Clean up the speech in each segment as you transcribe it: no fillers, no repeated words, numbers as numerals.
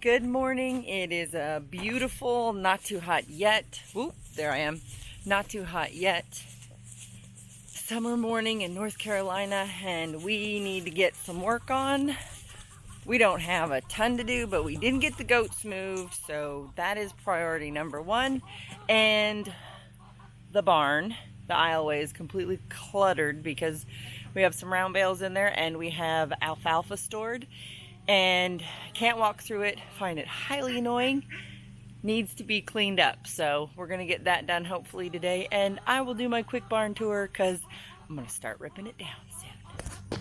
Good morning. It is a beautiful, not too hot yet. Whoop, there I am. Not too hot yet. Summer morning in North Carolina, and we need to get some work on. We don't have a ton to do, but we didn't get the goats moved, so that is priority number one. And the barn, the aisleway, is completely cluttered because we have some round bales in there and we have alfalfa stored and can't walk through it. Find it highly annoying. Needs to be cleaned up, so we're gonna get that done hopefully today, and I will do my quick barn tour because I'm gonna start ripping it down soon.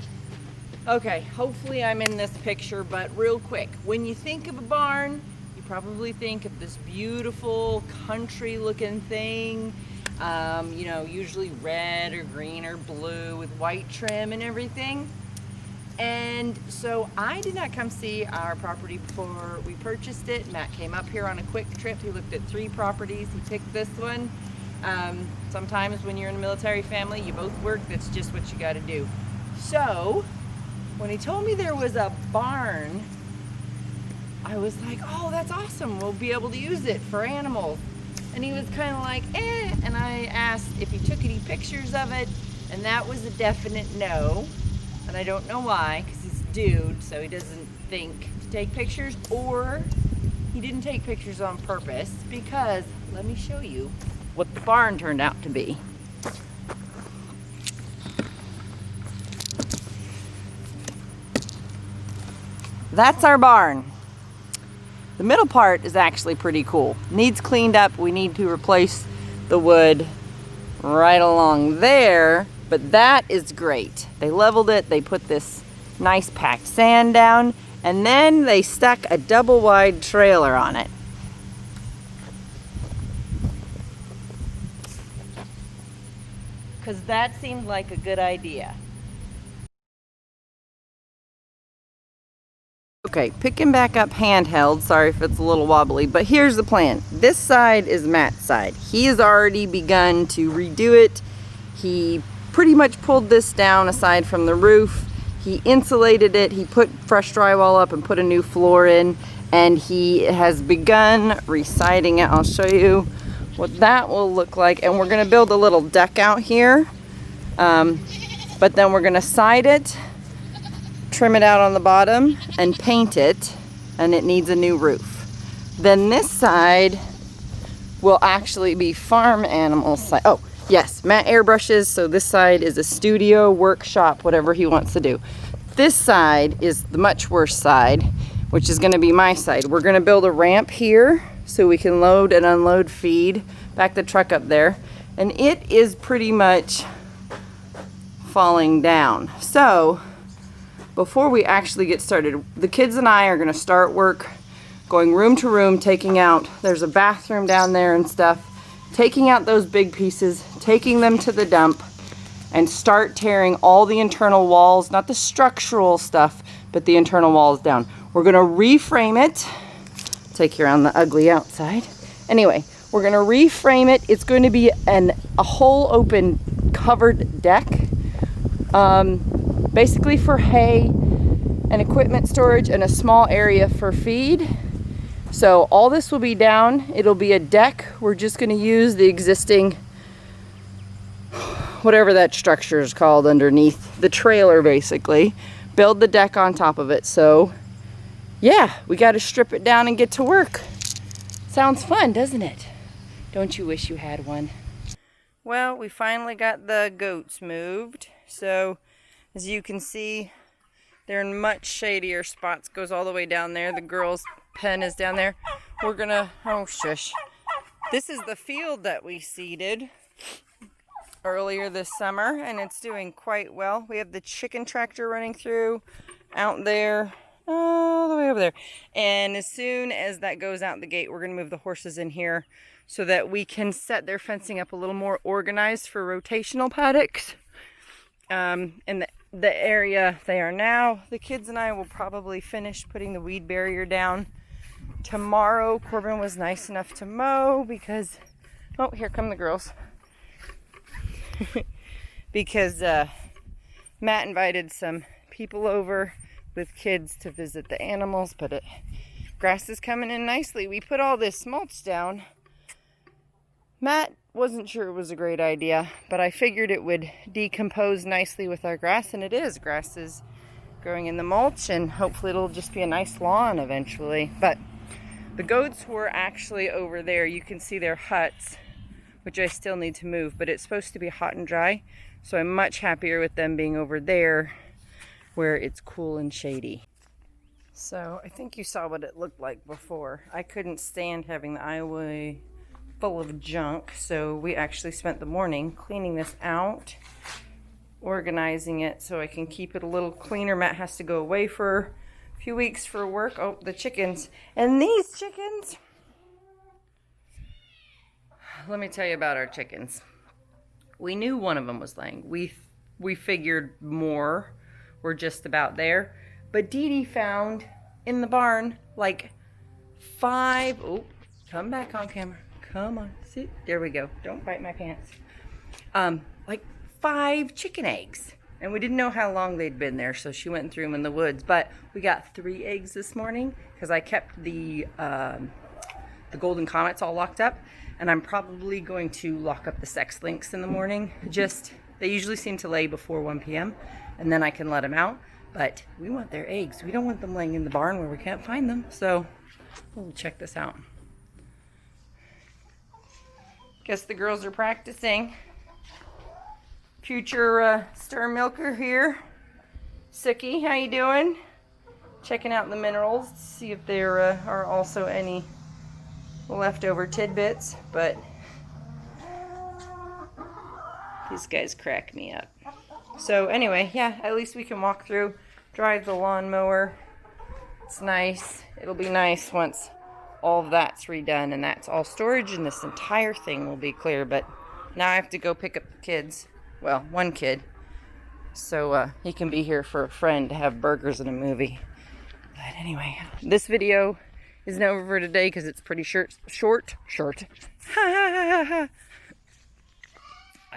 Okay, hopefully I'm in this picture, but real quick, when you think of a barn, you probably think of this beautiful country looking thing, you know, usually red or green or blue with white trim and everything. And so I did not come see our property before we purchased it. Matt came up here on a quick trip. He looked at 3 properties. He picked this one. Sometimes when you're in a military family, you both work. That's just what you got to do. So when he told me there was a barn, I was like, oh, that's awesome. We'll be able to use it for animals. And he was kind of like, eh. And I asked if he took any pictures of it, and that was a definite no. And I don't know why, because he's a dude, so he doesn't think to take pictures, or he didn't take pictures on purpose, because let me show you what the barn turned out to be. That's our barn. The middle part is actually pretty cool. Needs cleaned up. We need to replace the wood right along there. But that is great. They leveled it, they put this nice packed sand down, and then they stuck a double wide trailer on it. Because that seemed like a good idea. Okay, picking back up handheld, sorry if it's a little wobbly, but here's the plan. This side is Matt's side. He has already begun to redo it. He pretty much pulled this down aside from the roof. He insulated it, he put fresh drywall up and put a new floor in, and he has begun residing it. I'll show you what that will look like. And we're gonna build a little deck out here, but then we're gonna side it, trim it out on the bottom, and paint it, and it needs a new roof. Then this side will actually be farm animal side. Oh, yes, Matt airbrushes, so this side is a studio, workshop, whatever he wants to do. This side is the much worse side, which is gonna be my side. We're gonna build a ramp here so we can load and unload feed, back the truck up there, and it is pretty much falling down. So before we actually get started, the kids and I are gonna start work, going room to room, taking out, there's a bathroom down there and stuff, taking out those big pieces, taking them to the dump, and start tearing all the internal walls, not the structural stuff, but the internal walls down. We're gonna reframe it, take you around the ugly outside. Anyway, we're gonna reframe it. It's going to be a whole open covered deck, basically for hay and equipment storage and a small area for feed. So all this will be down. It'll be a deck. We're just going to use the existing, whatever that structure is called underneath the trailer, basically. Build the deck on top of it. So yeah, we got to strip it down and get to work. Sounds fun, doesn't it? Don't you wish you had one? Well, we finally got the goats moved. So as you can see, they're in much shadier spots. Goes all the way down there. The girls' pen is down there. We're gonna, oh shush. This is the field that we seeded earlier this summer, and it's doing quite well. We have the chicken tractor running through out there, all the way over there. And as soon as that goes out the gate, we're gonna move the horses in here so that we can set their fencing up a little more organized for rotational paddocks. In the area they are now, the kids and I will probably finish putting the weed barrier down tomorrow. Corbin was nice enough to mow because, oh, here come the girls. Because Matt invited some people over with kids to visit the animals, but it grass is coming in nicely. We put all this mulch down. Matt wasn't sure it was a great idea, but I figured it would decompose nicely with our grass, and it is. Grass is growing in the mulch, and hopefully it'll just be a nice lawn eventually. But the goats were actually over there. You can see their huts, which I still need to move, but it's supposed to be hot and dry, so I'm much happier with them being over there where it's cool and shady. So I think you saw what it looked like before. I couldn't stand having the aisleway full of junk, so we actually spent the morning cleaning this out, organizing it so I can keep it a little cleaner. Matt has to go away for a few weeks for work. Oh, the chickens. And these chickens, let me tell you about our chickens. We knew one of them was laying. We figured more were just about there, but Dee Dee found in the barn like 5, oh, come back on camera. Come on, sit. There we go. Don't bite my pants. Like 5 chicken eggs. And we didn't know how long they'd been there, so she went through them in the woods. But we got 3 eggs this morning because I kept the golden comets all locked up. And I'm probably going to lock up the sex lynx in the morning. They usually seem to lay before 1 p.m. and then I can let them out. But we want their eggs. We don't want them laying in the barn where we can't find them. So we'll check this out. Guess the girls are practicing. Future stir milker here. Sookie, how you doing? Checking out the minerals to see if there are also any leftover tidbits, but these guys crack me up. So anyway, yeah, at least we can walk through, drive the lawnmower. It's nice. It'll be nice once all of that's redone and that's all storage and this entire thing will be clear. But now I have to go pick up the kids. Well, one kid. So he can be here for a friend to have burgers and a movie. But anyway, this video isn't over for today because it's pretty short. I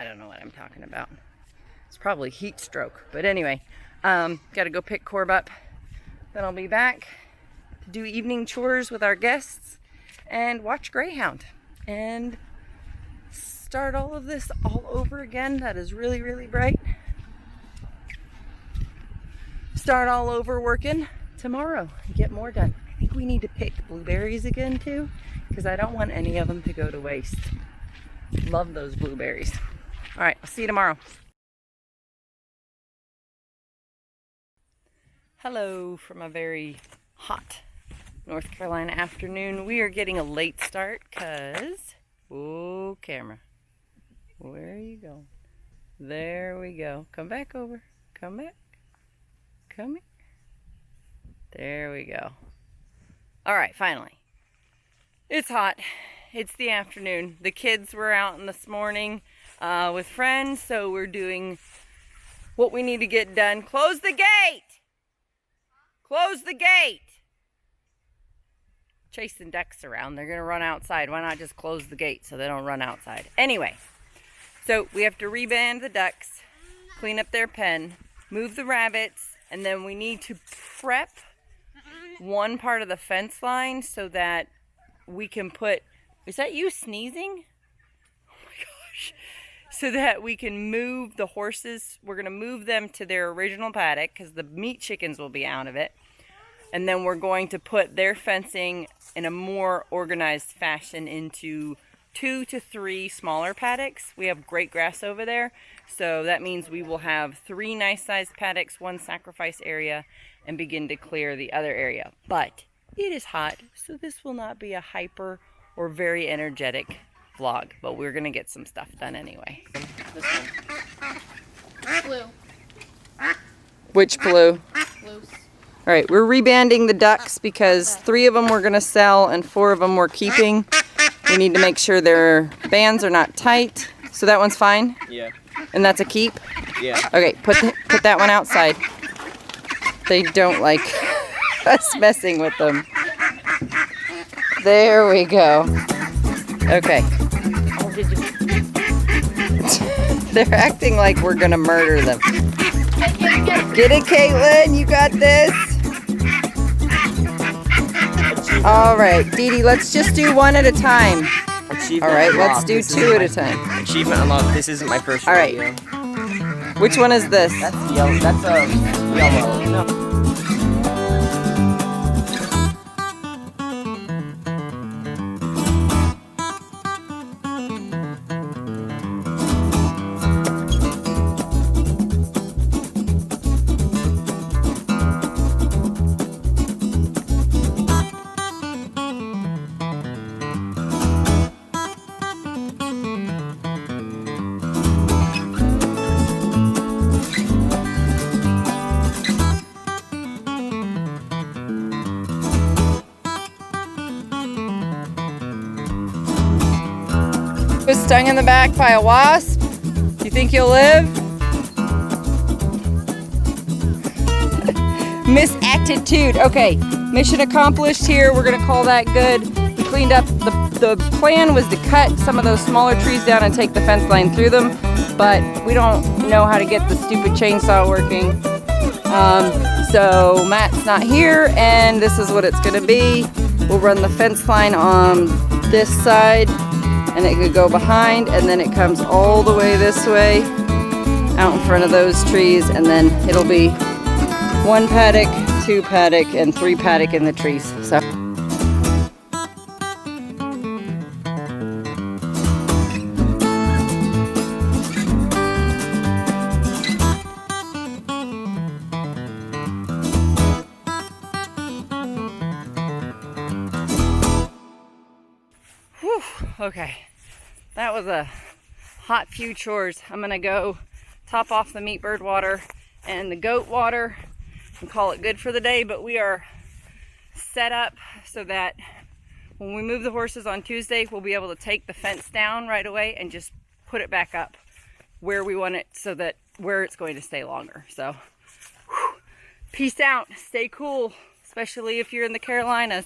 don't know what I'm talking about. It's probably heat stroke. But anyway, gotta go pick Corb up. Then I'll be back to do evening chores with our guests and watch Greyhound and start all of this all over again. That is really, really bright. Start all over working tomorrow and get more done. I think we need to pick blueberries again too, because I don't want any of them to go to waste. Love those blueberries. All right, I'll see you tomorrow. Hello from a very hot North Carolina afternoon. We are getting a late start because, oh, camera, where are you going? There we go. Come back over. Come back. Come here. There we go. All right, finally. It's hot. It's the afternoon. The kids were out this morning with friends, so we're doing what we need to get done. Close the gate! Close the gate! Chasing ducks around. They're going to run outside. Why not just close the gate so they don't run outside? Anyway, so we have to reband the ducks, clean up their pen, move the rabbits, and then we need to prep one part of the fence line so that we can put, is that you sneezing? Oh my gosh. So that we can move the horses. We're going to move them to their original paddock because the meat chickens will be out of it. And then we're going to put their fencing in a more organized fashion into 2 to 3 smaller paddocks. We have great grass over there. So that means we will have 3 nice sized paddocks, 1 sacrifice area, and begin to clear the other area. But it is hot, so this will not be a hyper or very energetic vlog, but we're gonna get some stuff done anyway. This one. Blue. Which blue? Loose. All right, we're rebanding the ducks because 3 of them we're gonna sell and 4 of them we're keeping. We need to make sure their bands are not tight. So that one's fine? Yeah. And that's a keep? Yeah. Okay, put that one outside. They don't like us messing with them. There we go. Okay. They're acting like we're gonna murder them. Get it, Caitlin. You got this. All right, Dee Dee, let's just do one at a time. Achievement All right, unlocked. let's do This two isn't at my- a time. Achievement unlocked. This isn't my first All right. video. Which one is this? That's yellow. That's yellow. No. Was stung in the back by a wasp. You think you'll live? Misattitude. Okay, mission accomplished here. We're gonna call that good. We cleaned up. The plan was to cut some of those smaller trees down and take the fence line through them, but we don't know how to get the stupid chainsaw working. So Matt's not here, and this is what it's gonna be. We'll run the fence line on this side, and it could go behind, and then it comes all the way this way out in front of those trees, and then it'll be 1 paddock, 2 paddock, and 3 paddock in the trees. So whew, okay, that was a hot few chores. I'm gonna go top off the meat bird water and the goat water and call it good for the day, but we are set up so that when we move the horses on Tuesday, we'll be able to take the fence down right away and just put it back up where we want it, so that where it's going to stay longer. So whew, peace out, stay cool, especially if you're in the Carolinas.